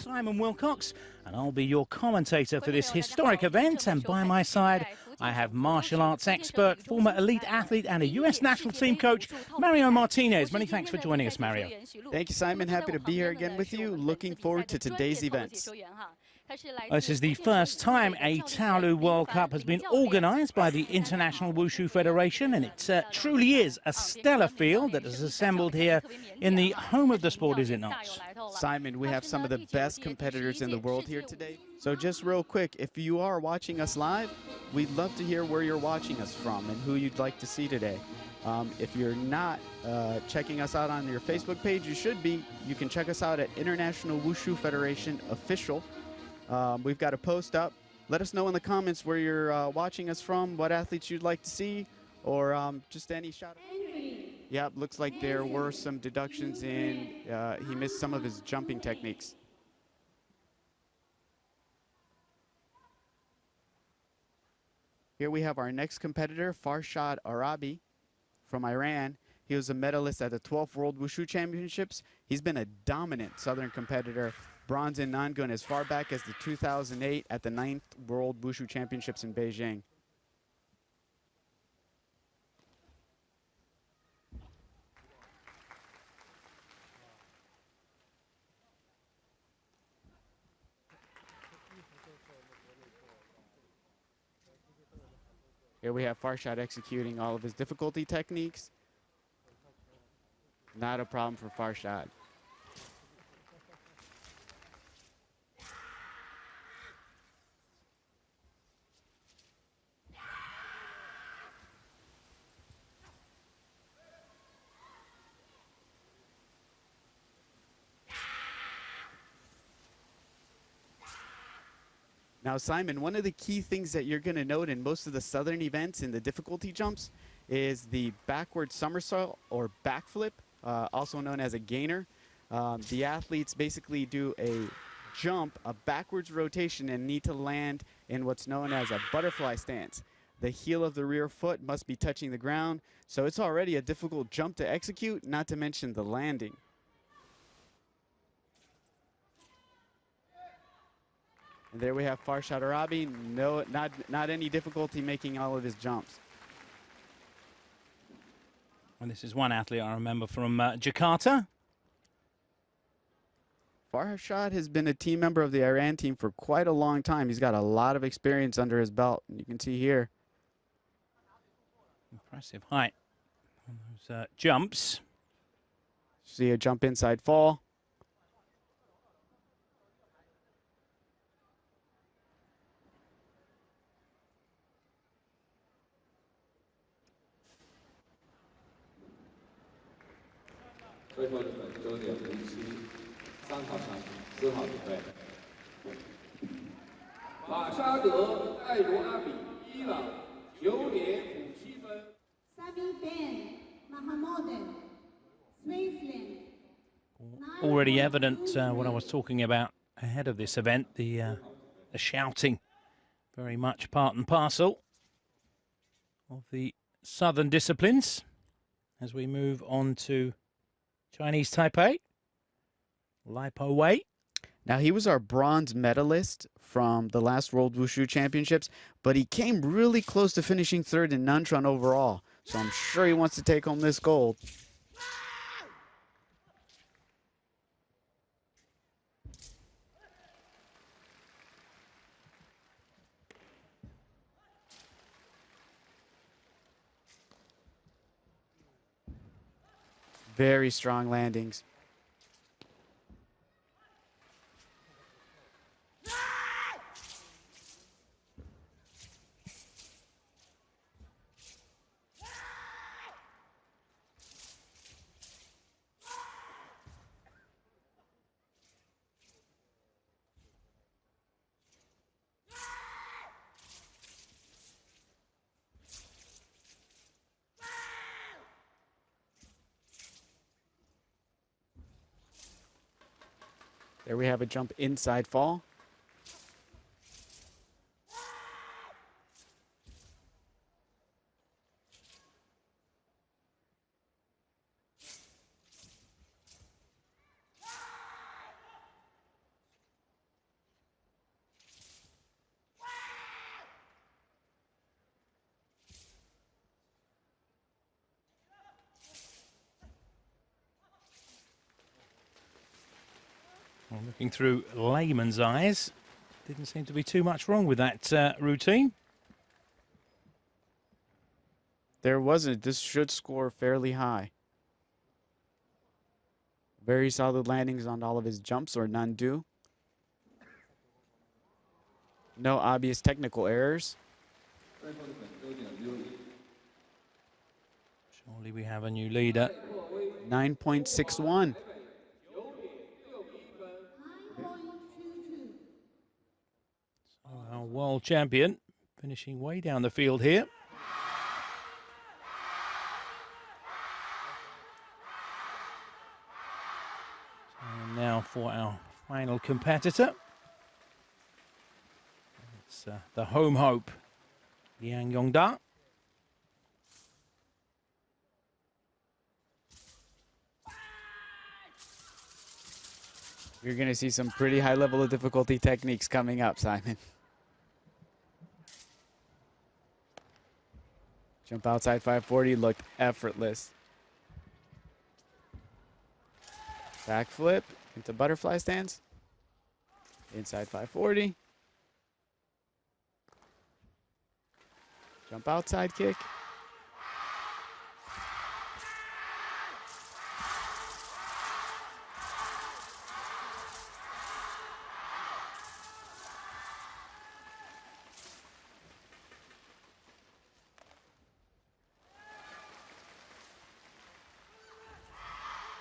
Simon Wilcox, and I'll be your commentator for this historic event. And by my side, I have martial arts expert, former elite athlete, and a U.S. national team coach, Mario Martinez. Many thanks for joining us, Mario. Thank you, Simon. Happy to be here again with you. Looking forward to today's events. This is the first time a Taolu World Cup has been organised by the International Wushu Federation, and it truly is a stellar field that is assembled here in the home of the sport, is it not? Simon, we have some of the best competitors in the world here today. So just real quick, if you are watching us live, we'd love to hear where you're watching us from and who you'd like to see today. If you're not checking us out on your Facebook page, you should be. You can check us out at International Wushu Federation Official. We've got a post up. Let us know in the comments where you're watching us from, what athletes you'd like to see, or just any shout out. Yep, looks like there were some deductions in. He missed some of his jumping techniques. Here we have our next competitor, Farshad Arabi from Iran. He was a medalist at the 12th World Wushu Championships. He's been a dominant Southern competitor, bronze in Nangun as far back as the 2008 at the 9th World Wushu Championships in Beijing. Here we have Farshad executing all of his difficulty techniques. Not a problem for Farshad. Now, Simon, one of the key things that you're going to note in most of the Southern events in the difficulty jumps is the backward somersault or backflip, also known as a gainer. The athletes basically do a jump, a backwards rotation, and need to land in what's known as a butterfly stance. The heel of the rear foot must be touching the ground, so it's already a difficult jump to execute, not to mention the landing. And there we have Farshad Arabi. No, not any difficulty making all of his jumps. And this is one athlete I remember from Jakarta. Farshad has been a team member of the Iran team for quite a long time. He's got a lot of experience under his belt. And you can see here. Impressive height on those jumps. See a jump inside fall. Already evident what I was talking about ahead of this event, the shouting, very much part and parcel of the Southern disciplines. As we move on to Chinese Taipei, Lipo weight. Now, he was our bronze medalist from the last World Wushu Championships, but he came really close to finishing third in Nanchun overall. So I'm sure he wants to take home this gold. Very strong landings. There we have a jump inside fall. Well, looking through layman's eyes, didn't seem to be too much wrong with that routine. There wasn't. This should score fairly high. Very solid landings on all of his jumps, or none do. No obvious technical errors. Surely we have a new leader. 9.61. So our world champion finishing way down the field here. So now for our final competitor. It's the home hope, Liang Yongda. You're going to see some pretty high level of difficulty techniques coming up, Simon. Jump outside 540 looked effortless. Backflip into butterfly stance. Inside 540. Jump outside kick.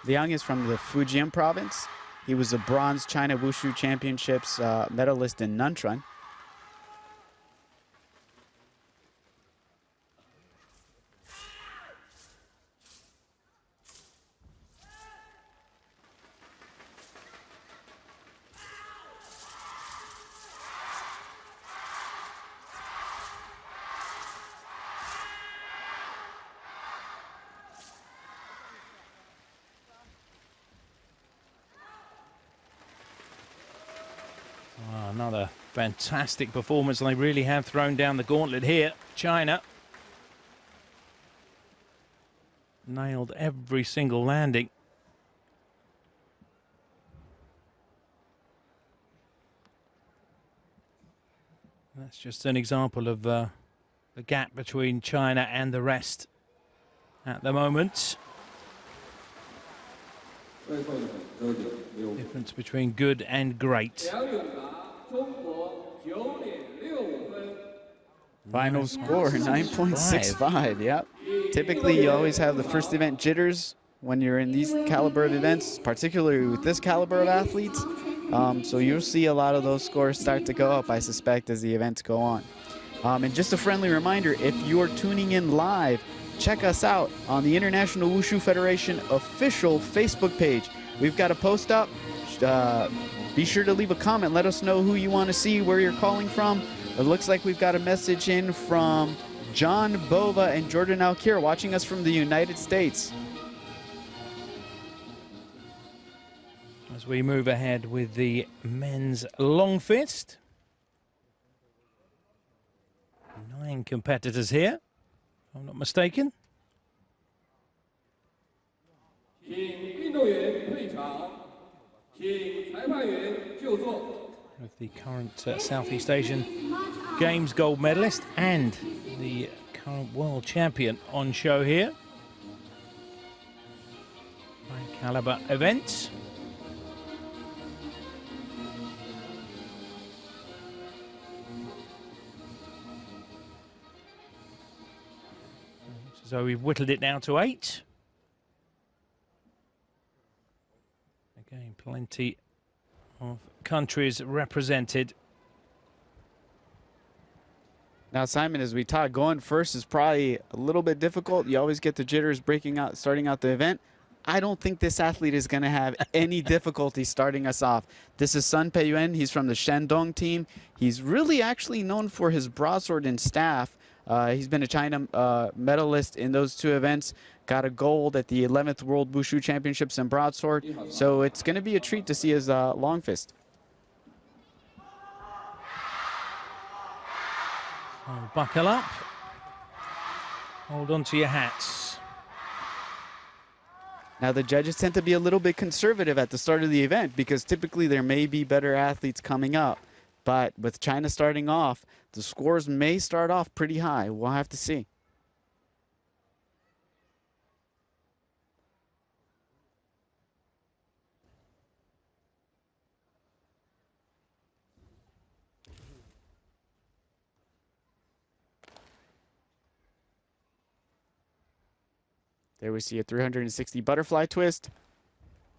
Liang is from the Fujian province. He was a bronze China Wushu Championships medalist in Nanchuan. Oh, another fantastic performance, and they really have thrown down the gauntlet here. China nailed every single landing. That's just an example of the gap between China and the rest at the moment. Difference between good and great. Final score, 9.65, yep. Typically, you always have the first event jitters when you're in these caliber of events, particularly with this caliber of athletes. So you'll see a lot of those scores start to go up, I suspect, as the events go on. And just a friendly reminder, if you're tuning in live, check us out on the International Wushu Federation official Facebook page. We've got a post up. Be sure to leave a comment. Let us know who you want to see, where you're calling from. It looks like we've got a message in from John Bova and Jordan Alkir watching us from the United States. As we move ahead with the men's long fist. 9 competitors here, if I'm not mistaken. With the current Southeast Asian Games gold medalist and the current world champion on show here. High caliber events. So we've whittled it down to 8. Again, plenty of countries represented. Now, Simon, as we talk, going first is probably a little bit difficult. You always get the jitters starting out the event. I don't think this athlete is going to have any difficulty starting us off. This is Sun Peiyuan. He's from the Shandong team. He's really actually known for his broadsword and staff. He's been a China medalist in those 2 events. Got a gold at the 11th World Wushu Championships in broadsword. So it's going to be a treat to see his long fist. So buckle up. Hold on to your hats. Now, the judges tend to be a little bit conservative at the start of the event because typically there may be better athletes coming up. But with China starting off, the scores may start off pretty high. We'll have to see. There we see a 360 butterfly twist.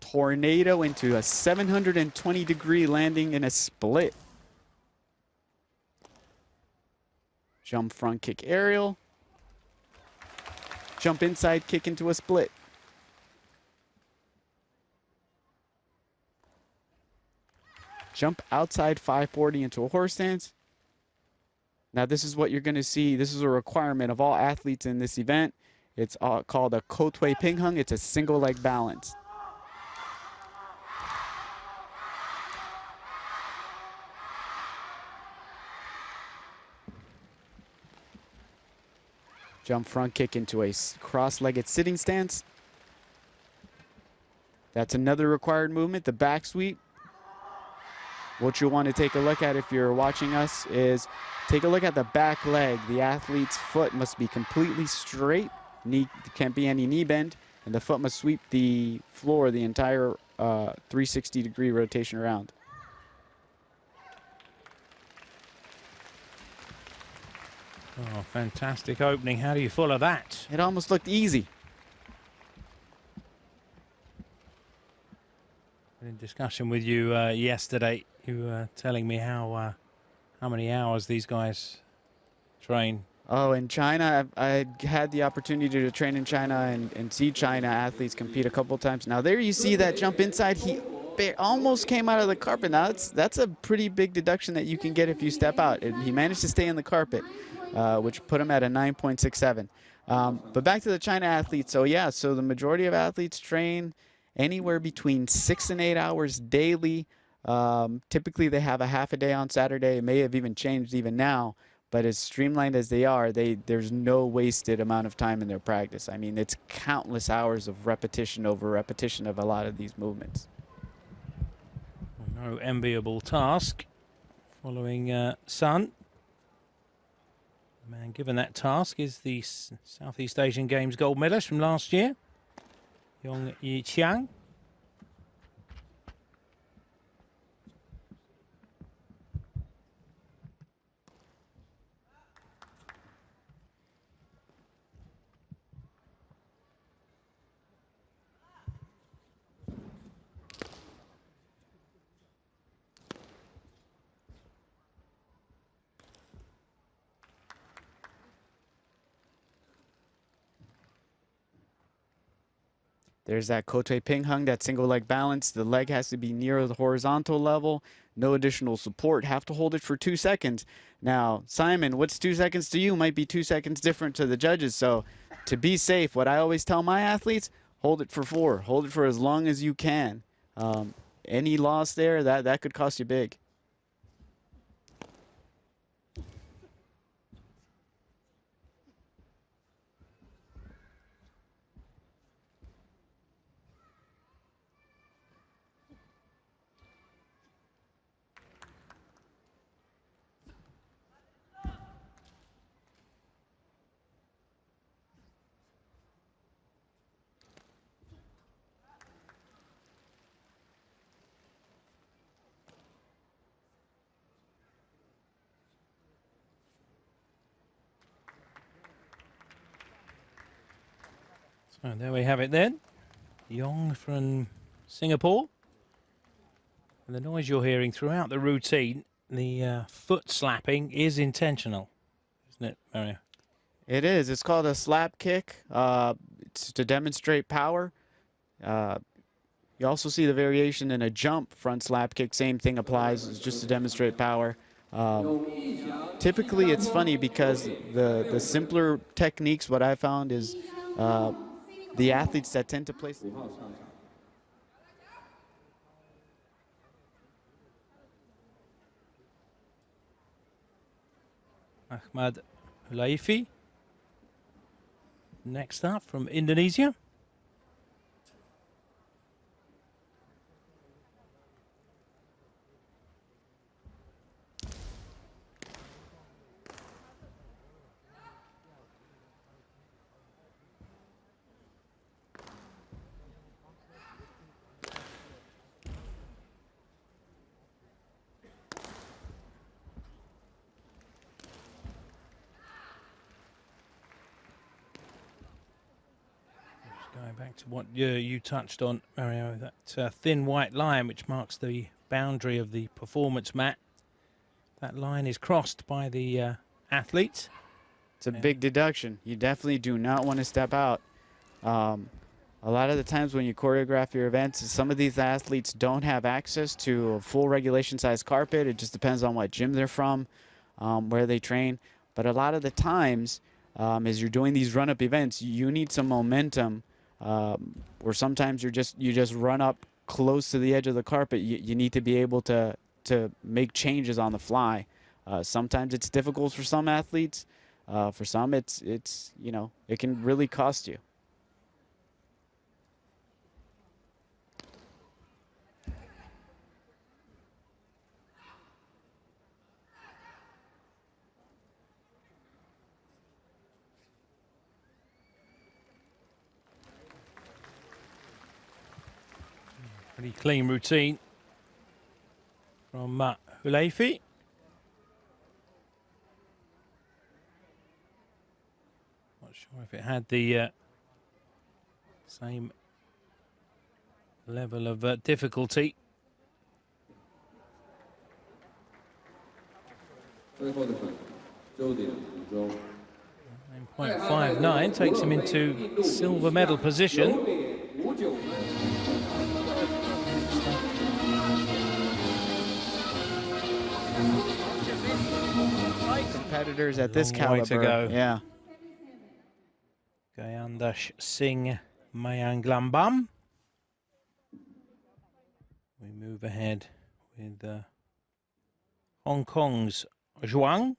Tornado into a 720-degree landing in a split. Jump front kick aerial. Jump inside kick into a split. Jump outside 540 into a horse stance. Now this is what you're going to see. This is a requirement of all athletes in this event. It's called a kotui pinghung. It's a single leg balance. Jump front kick into a cross-legged sitting stance. That's another required movement, the back sweep. What you'll want to take a look at if you're watching us is take a look at the back leg. The athlete's foot must be completely straight. Knee, can't be any knee bend, and the foot must sweep the floor the entire 360-degree rotation around. Oh, fantastic opening. How do you follow that? It almost looked easy. In discussion with you yesterday, you were telling me how many hours these guys train. Oh, in China, I had the opportunity to train in China and see China athletes compete a couple times. Now there you see that jump inside. He almost came out of the carpet. Now that's a pretty big deduction that you can get if you step out. And he managed to stay in the carpet, which put him at a 9.67. But back to the China athletes. So yeah, so the majority of athletes train anywhere between 6 and 8 hours daily. Typically they have a half a day on Saturday. It may have even changed even now. But as streamlined as they are, there's no wasted amount of time in their practice. I mean, it's countless hours of repetition over repetition of a lot of these movements. No enviable task following Sun. The man given that task is the Southeast Asian Games gold medalist from last year, Yong Yiqiang. There's that kotui pinghung, that single leg balance. The leg has to be near the horizontal level. No additional support. Have to hold it for 2 seconds. Now, Simon, what's 2 seconds to you might be 2 seconds different to the judges. So to be safe, what I always tell my athletes, hold it for 4. Hold it for as long as you can. Any loss there, that could cost you big. So there we have it then. Yong from Singapore. And the noise you're hearing throughout the routine, the foot slapping, is intentional, isn't it, Mario? It is. It's called a slap kick. It's to demonstrate power. You also see the variation in a jump front slap kick. Same thing applies. It's just to demonstrate power. Typically, it's funny because the simpler techniques, what I found is the athletes that tend to place. Ahmad Hulaifi. Next up from Indonesia. Back to what you touched on, Mario, that thin white line which marks the boundary of the performance mat. That line is crossed by the athlete. It's a big deduction. You definitely do not want to step out. A lot of the times when you choreograph your events, some of these athletes don't have access to a full regulation size carpet. It just depends on what gym they're from, where they train. But a lot of the times, as you're doing these run-up events, you need some momentum, or sometimes you just run up close to the edge of the carpet. You need to be able to make changes on the fly. Sometimes it's difficult for some athletes. For some, it's you know, it can really cost you. Pretty clean routine from Huleifi. Not sure if it had the same level of difficulty. 9.59 takes him into silver medal position. Competitors at this caliber. Way to go. Yeah. Gayandash Singh Mayanglambam. We move ahead with Hong Kong's Zhuang.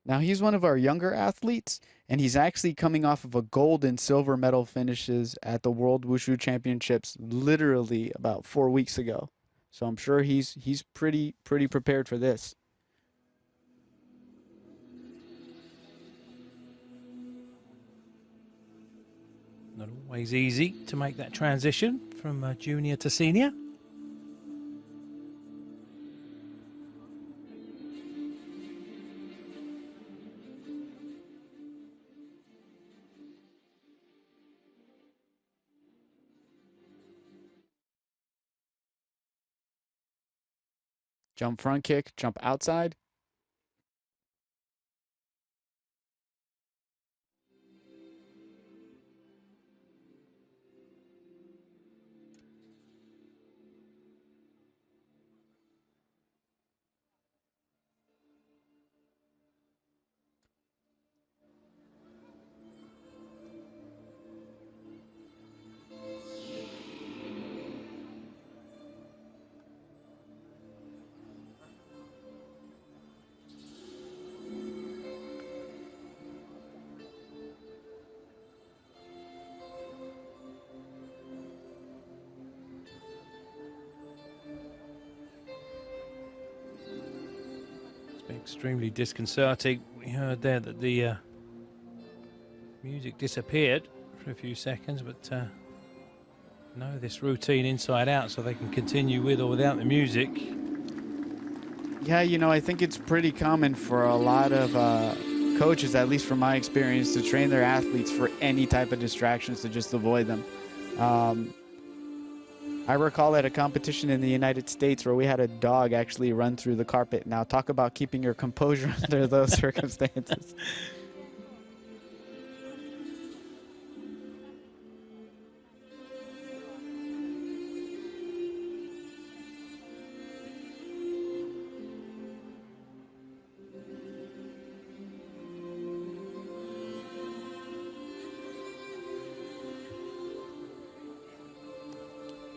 Now he's one of our younger athletes, and he's actually coming off of a gold and silver medal finishes at the World Wushu Championships literally about 4 weeks ago. So I'm sure he's pretty prepared for this. Not always easy to make that transition from junior to senior. Jump front kick, jump outside. Extremely disconcerting. We heard there that the music disappeared for a few seconds, but know this routine inside out, so they can continue with or without the music. Yeah, you know, I think it's pretty common for a lot of coaches, at least from my experience, to train their athletes for any type of distractions to just avoid them. I recall at a competition in the United States where we had a dog actually run through the carpet. Now talk about keeping your composure under those circumstances.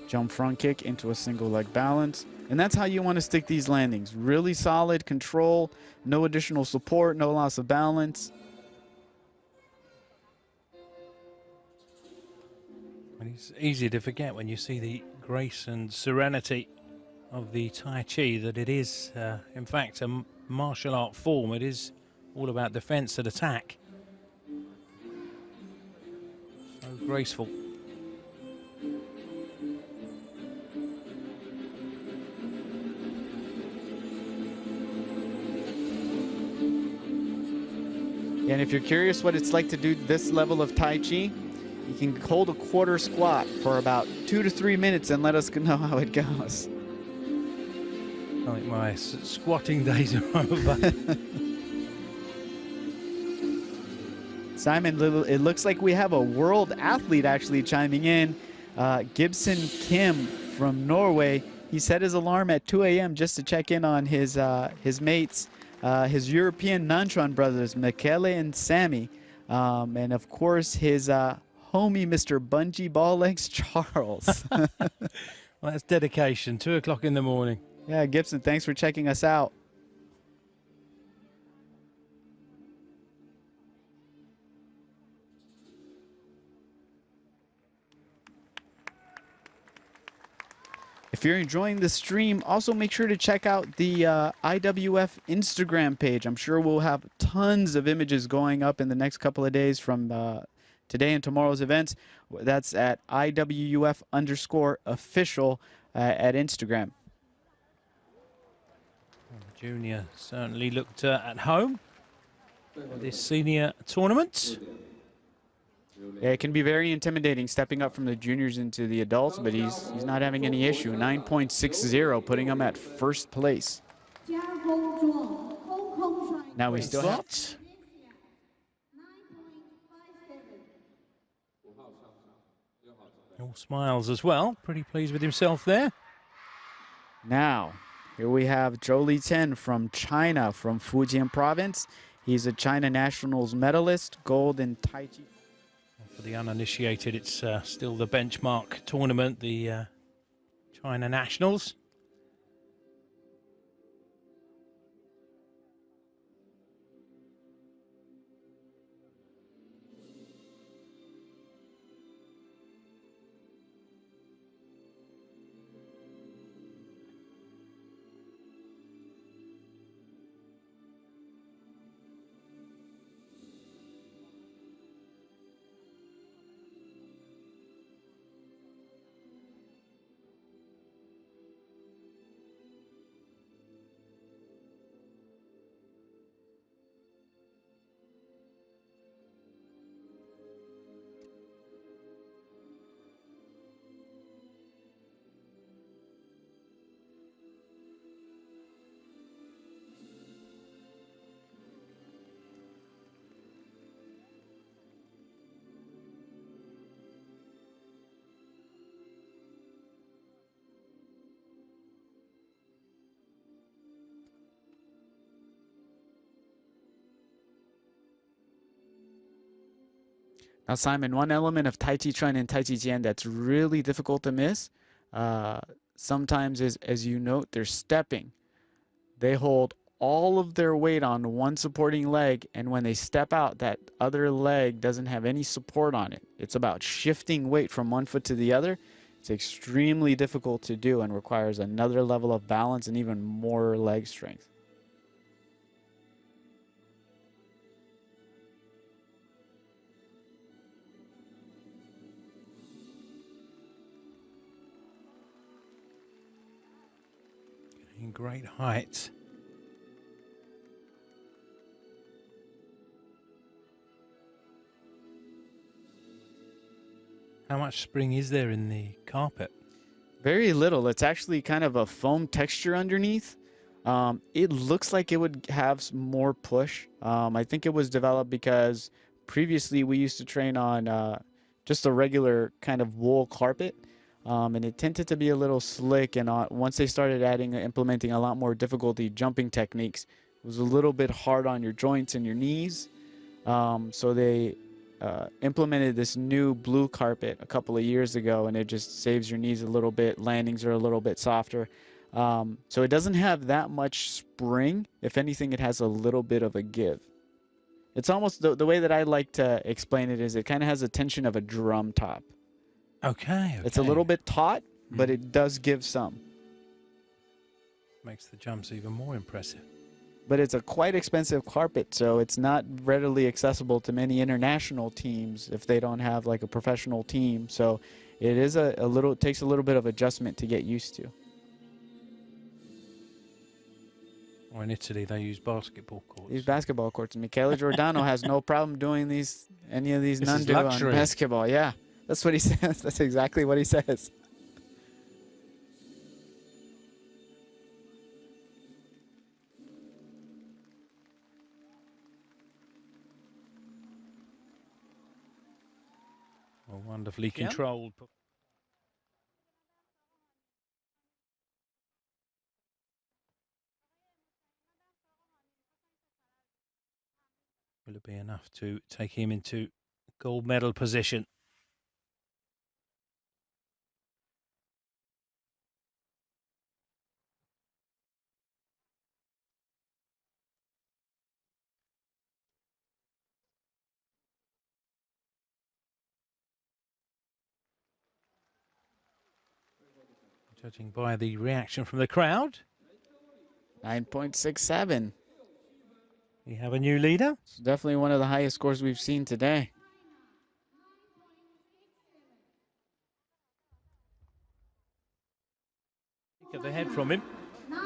Jump front kick into a single leg balance. And that's how you want to stick these landings. Really solid control, no additional support, no loss of balance. And it's easy to forget when you see the grace and serenity of the Tai Chi that it is, in fact, a martial art form. It is all about defense and attack. So graceful. And if you're curious what it's like to do this level of Tai Chi, You can hold a quarter squat for about 2 to 3 minutes and let us know how it goes. I think my squatting days are over. Simon, it looks like we have a world athlete actually chiming in. Gibson Kim from Norway. He set his alarm at 2 a.m. just to check in on his mates, his European Nantron brothers, Michele and Sammy. And of course, his homie, Mr. Bungee Ball Legs Charles. Well, that's dedication, 2 o'clock in the morning. Yeah, Gibson, thanks for checking us out. If you're enjoying the stream, also make sure to check out the IWF Instagram page. I'm sure we'll have tons of images going up in the next couple of days from today and tomorrow's events. That's at IWF_official at Instagram. Well, the junior certainly looked at home for this senior tournament. Yeah, it can be very intimidating stepping up from the juniors into the adults, but he's not having any issue. 9.60, putting him at first place. Now we still have... All smiles as well. Pretty pleased with himself there. Now, here we have Zhou Liten from China, from Fujian province. He's a China Nationals medalist, gold in Taichi. For the uninitiated, it's still the benchmark tournament, the China Nationals. Now, Simon, one element of Tai Chi Chuan and Tai Chi Jian that's really difficult to miss sometimes is, as you note, they're stepping. They hold all of their weight on one supporting leg, and when they step out, that other leg doesn't have any support on it. It's about shifting weight from one foot to the other. It's extremely difficult to do and requires another level of balance and even more leg strength. In great height. How much spring is there in the carpet? Very little. It's actually kind of a foam texture underneath. It looks like it would have some more push. I think it was developed because previously we used to train on just a regular kind of wool carpet. And it tended to be a little slick, and once they started implementing a lot more difficulty jumping techniques, it was a little bit hard on your joints and your knees. So they implemented this new blue carpet a couple of years ago, and it just saves your knees a little bit. Landings are a little bit softer. So it doesn't have that much spring. If anything, it has a little bit of a give. It's almost the way that I like to explain it is it kind of has the tension of a drum top. Okay. It's a little bit taut, but it does give some. Makes the jumps even more impressive. But it's a quite expensive carpet, so it's not readily accessible to many international teams if they don't have like a professional team. So it is it takes a little bit of adjustment to get used to. Or in Italy, they use basketball courts. These basketball courts. Michele Giordano has no problem doing these any of these This none is do on luxury. basketball. Yeah, that's what he says. That's exactly what he says. Well, wonderfully controlled. Will it be enough to take him into gold medal position? Judging by the reaction from the crowd. 9.67. We have a new leader. It's definitely one of the highest scores we've seen today. Get the head from him.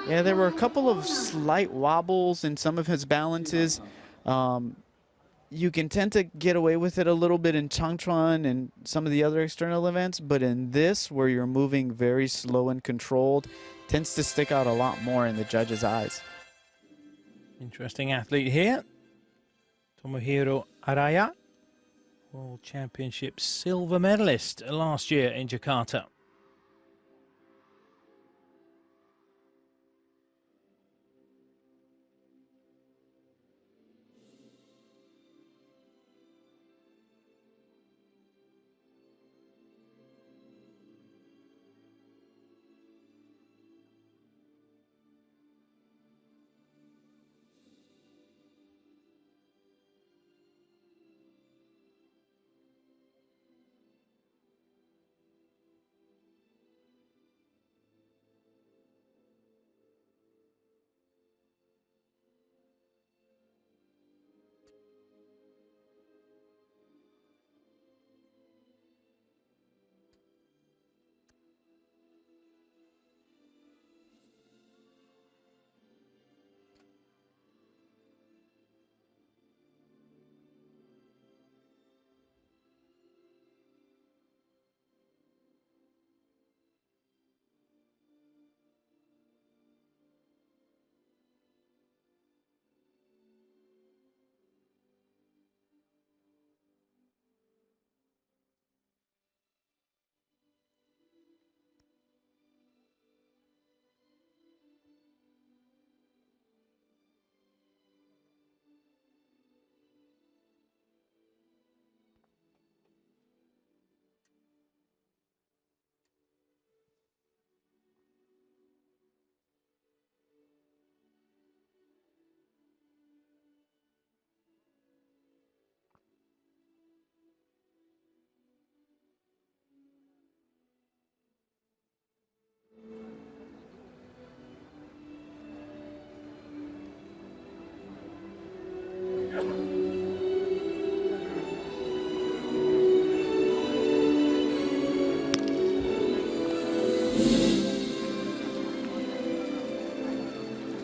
Yeah, there were a couple of slight wobbles in some of his balances. You can tend to get away with it a little bit in Changchuan and some of the other external events, but in this, where you're moving very slow and controlled, tends to stick out a lot more in the judge's eyes. Interesting athlete here. Tomohiro Araya, World Championship silver medalist last year in Jakarta.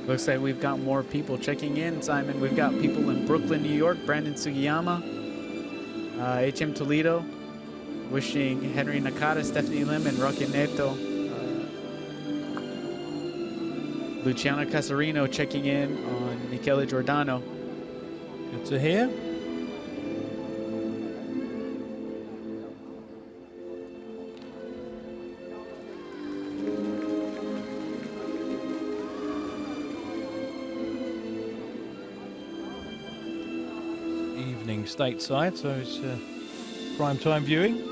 Looks like we've got more people checking in, Simon. We've got people in Brooklyn, New York, Brandon Sugiyama, HM Toledo, wishing Henry Nakata, Stephanie Lim, and Roque Neto. Luciana Casarino checking in on Michele Giordano. Good to hear. Evening stateside, so it's prime time viewing.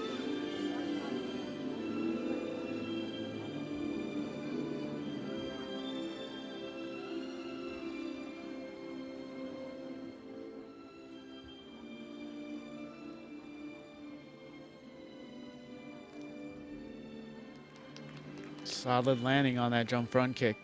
Solid landing on that jump front kick.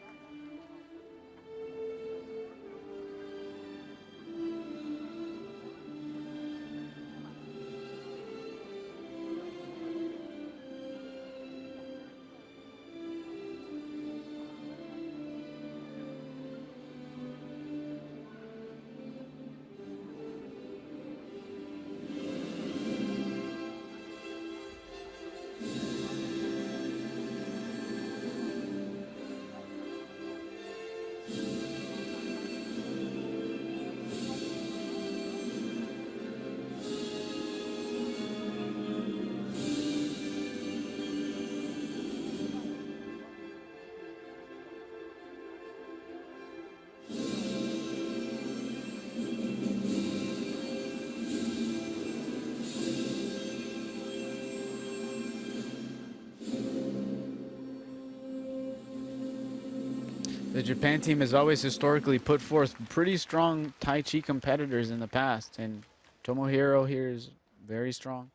The Japan team has always historically put forth pretty strong Tai Chi competitors in the past, and Tomohiro here is very strong.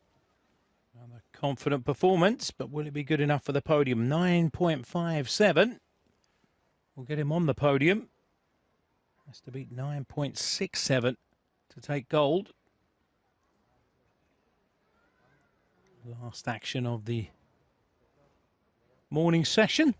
Another confident performance, but will it be good enough for the podium? 9.57. We'll get him on the podium. Has to beat 9.67 to take gold. Last action of the morning session.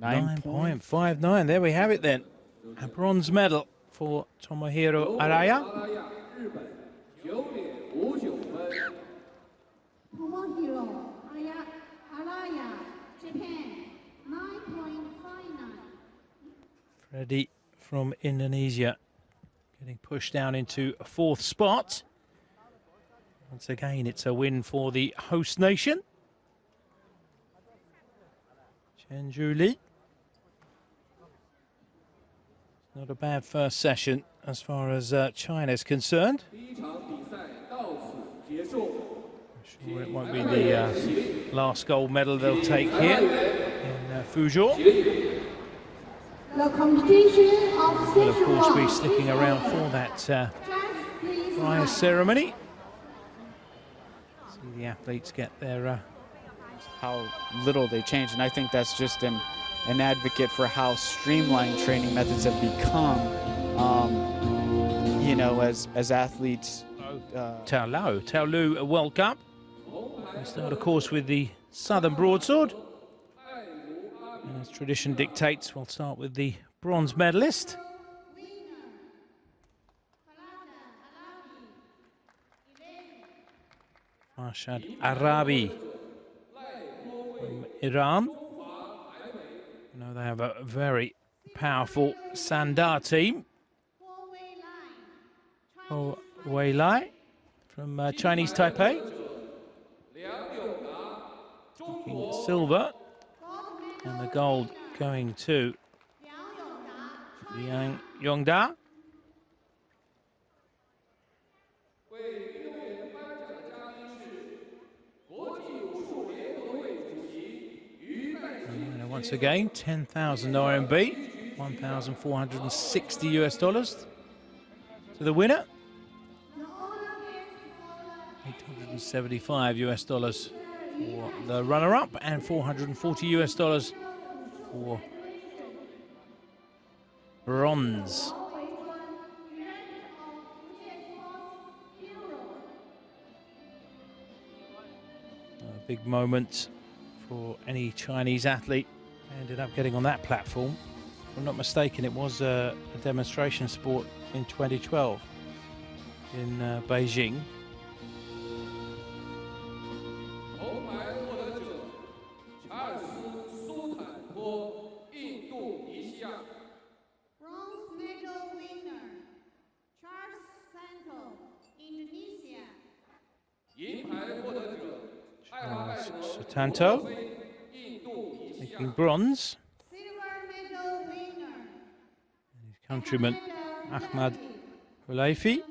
9.59. There we have it then. A bronze medal for Tomohiro Araya. Freddie from Indonesia getting pushed down into a 4th spot. Once again, it's a win for the host nation. Chenju Li. Not a bad first session as far as China's concerned. I'm sure it won't be the last gold medal they'll take here in Fuzhou. We'll of course be sticking around for that prize ceremony. See the athletes get their how little they change, and I think that's just an advocate for how streamlined training methods have become. You know, as athletes. Taولو World Cup. We start, of course, with the Southern Broadsword. And as tradition dictates, we'll start with the bronze medalist. Farshad Arabi from Iran. You know, they have a very powerful Sandar team. Oh, Wei Lai from Chinese Taipei. Taking silver. And the gold going to Liang Yongda. And once again, 10,000 RMB, 1,460 US dollars to the winner. 875 US dollars for the runner-up and 440 US dollars for bronze. A big moment for any Chinese athlete. Ended up getting on that platform. If I'm not mistaken, it was a demonstration sport in 2012 in Beijing. Tanto taking bronze. His countryman Ahmad Hulaifi.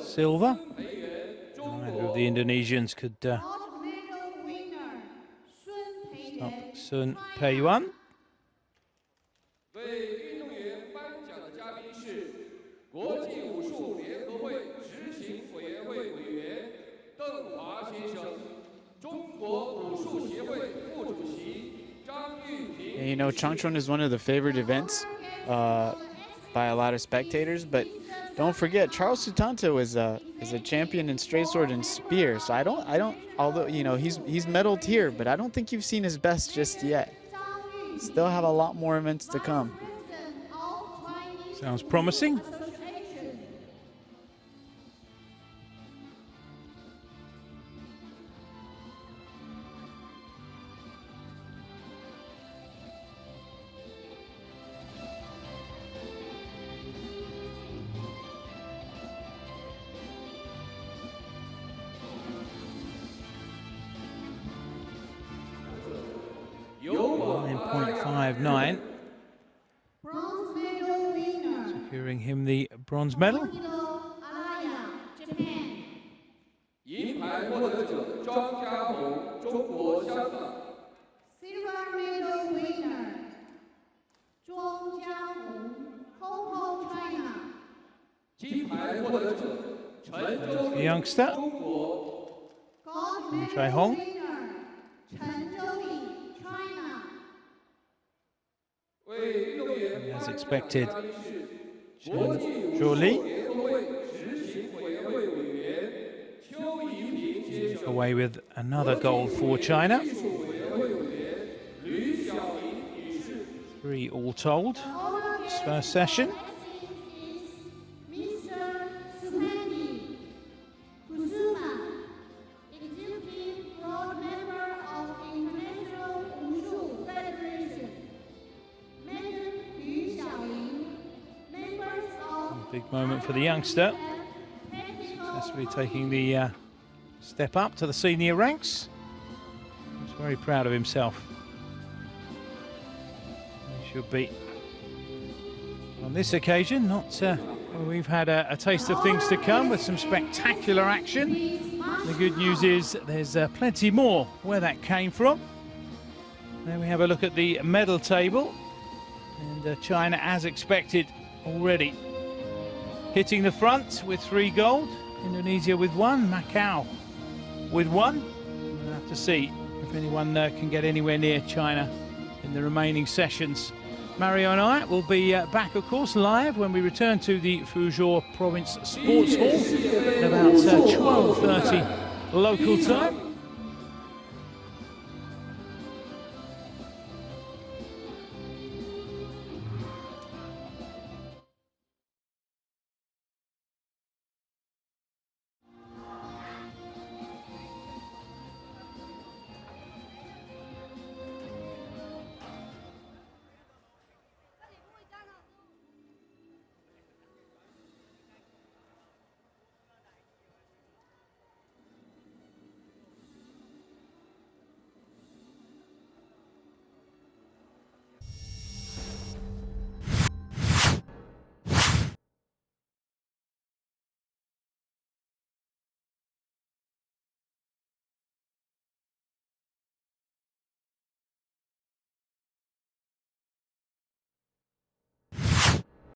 Silver. Neither of the Indonesians could stop Sun Peiyuan. And you know, Changchun is one of the favorite events by a lot of spectators, but don't forget Charles Sutanto is a champion in straight sword and spear. So I don't although you know he's medaled here, but I don't think you've seen his best just yet. Still have a lot more events to come. Sounds promising. .59, securing him the bronze medal. The youngster, Chai Hong. As expected, Chen Zhuoli away with another gold for China. 3 all told this first session. Big moment for the youngster, successfully taking the step up to the senior ranks. He's very proud of himself. He should be. On this occasion, not well, we've had a taste of things to come with some spectacular action. The good news is there's plenty more where that came from. Then we have a look at the medal table, and China, as expected, already hitting the front with 3 gold, Indonesia with 1, Macau with 1. We'll have to see if anyone can get anywhere near China in the remaining sessions. Mario and I will be back, of course, live when we return to the Fuzhou Province Sports Hall at about 12:30 local time.